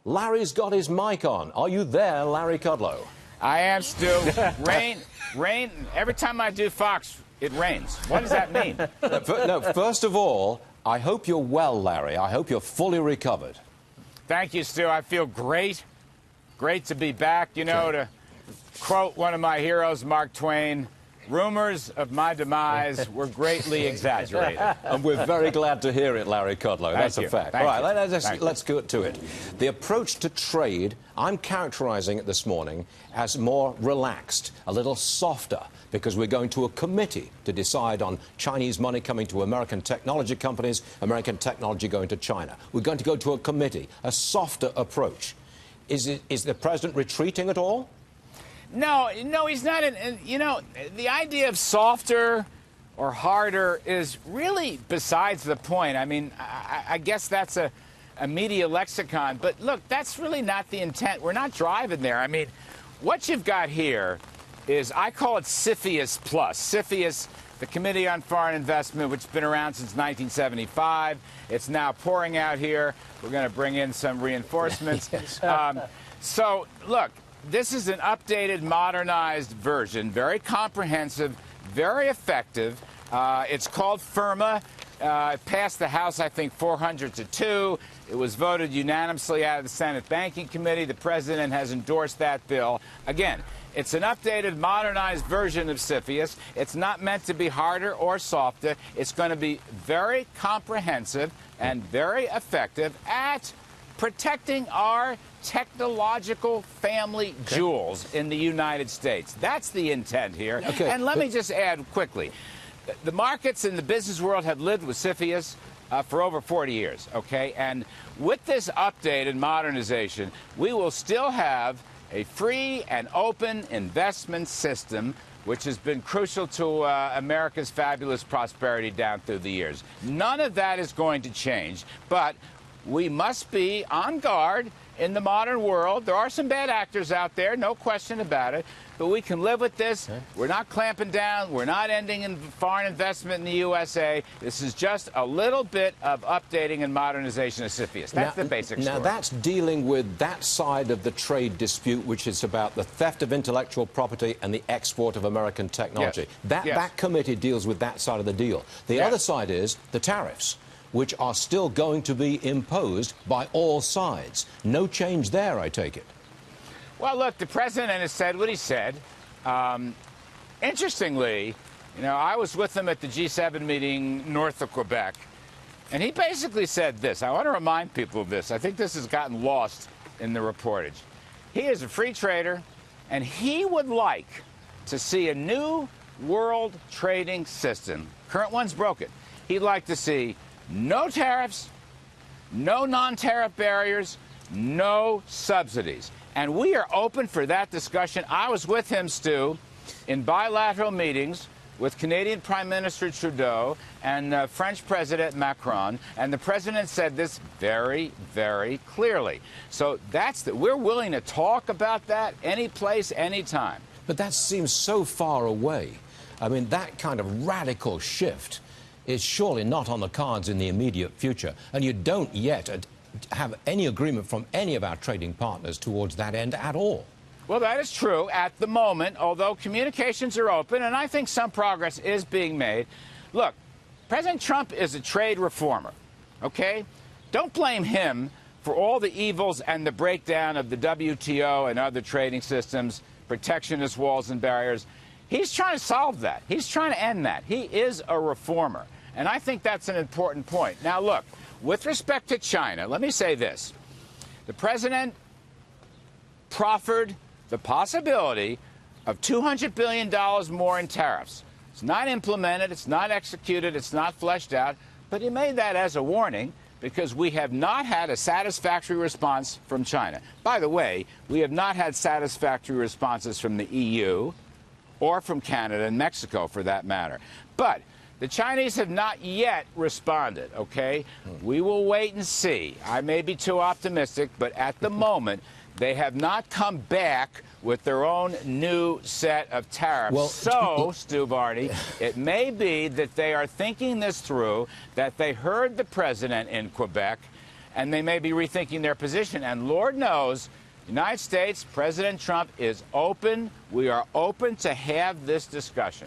Larry's got his mic on. Are you there, Larry Kudlow? I am, Stu. Rain. Every time I do Fox, it rains. What does that mean? No, first of all, I hope you're well, Larry. I hope you're fully recovered. Thank you, Stu. I feel great. Great to be back. You know, to quote one of my heroes, Mark Twain, rumors of my demise were greatly exaggerated. And we're very glad to hear it, Larry Kudlow. That's a fact. All right, let's go to it. The approach to trade, I'm characterizing it this morning as more relaxed, a little softer, because we're going to a committee to decide on Chinese money coming to American technology companies, American technology going to China. We're going to go to a committee, a softer approach. Is the president retreating at all? No, he's not. You know, the idea of softer or harder is really besides the point. I mean, I guess that's a media lexicon. But look, that's really not the intent. We're not driving there. I mean, what you've got here is, I call it CFIUS Plus. CFIUS, the Committee on Foreign Investment, which has been around since 1975. It's now pouring out here. We're going to bring in some reinforcements. Yes. So, look. This is an updated, modernized version, very comprehensive, very effective. It's called FIRMA. It passed the House, I think, 400-2. It was voted unanimously out of the Senate Banking Committee. The president has endorsed that bill. Again, it's an updated, modernized version of CFIUS. It's not meant to be harder or softer. It's going to be very comprehensive and very effective at protecting our technological family jewels in the United States. That's the intent here. And let me just add quickly, the markets in the business world have lived with CFIUS for over 40 years, okay? And with this update and modernization, we will still have a free and open investment system which has been crucial to America's fabulous prosperity down through the years. None of that is going to change, but we must be on guard in the modern world. There are some bad actors out there, no question about it, but we can live with this. We're not clamping down. We're not ending in foreign investment in the USA. This is just a little bit of updating and modernization of CFIUS. That's the basic story. Now, that's dealing with that side of the trade dispute, which is about the theft of intellectual property and the export of American technology. Yes. That committee deals with that side of the deal. The other side is the tariffs, which are still going to be imposed by all sides. No change there, I take it. Well, look, the president has said what he said. Interestingly, you know, I was with him at the G7 meeting north of Quebec, and he basically said this. I want to remind people of this. I think this has gotten lost in the reportage. He is a free trader, and he would like to see a new world trading system. Current one's broken. He'd like to see no tariffs, no non-tariff barriers, no subsidies. And we are open for that discussion. I was with him, Stu, in bilateral meetings with Canadian Prime Minister Trudeau and French President Macron, and the president said this very, very clearly. So we're willing to talk about that any place, anytime. But that seems so far away. I mean, that kind of radical shift is surely not on the cards in the immediate future, and you don't yet have any agreement from any of our trading partners towards that end at all. Well, that is true at the moment, although communications are open, and I think some progress is being made. Look, President Trump is a trade reformer, okay? Don't blame him for all the evils and the breakdown of the WTO and other trading systems, protectionist walls and barriers. He's trying to solve that. He's trying to end that. He is a reformer. And I think that's an important point. Now, look, with respect to China, let me say this. The president proffered the possibility of $200 billion more in tariffs. It's not implemented. It's not executed. It's not fleshed out. But he made that as a warning because we have not had a satisfactory response from China. By the way, we have not had satisfactory responses from the EU or from Canada and Mexico, for that matter. But the Chinese have not yet responded, okay? We will wait and see. I may be too optimistic, but at the moment, they have not come back with their own new set of tariffs. Well, so, Stu Varney, it may be that they are thinking this through, that they heard the president in Quebec, and they may be rethinking their position. And Lord knows, United States, President Trump is open. We are open to have this discussion.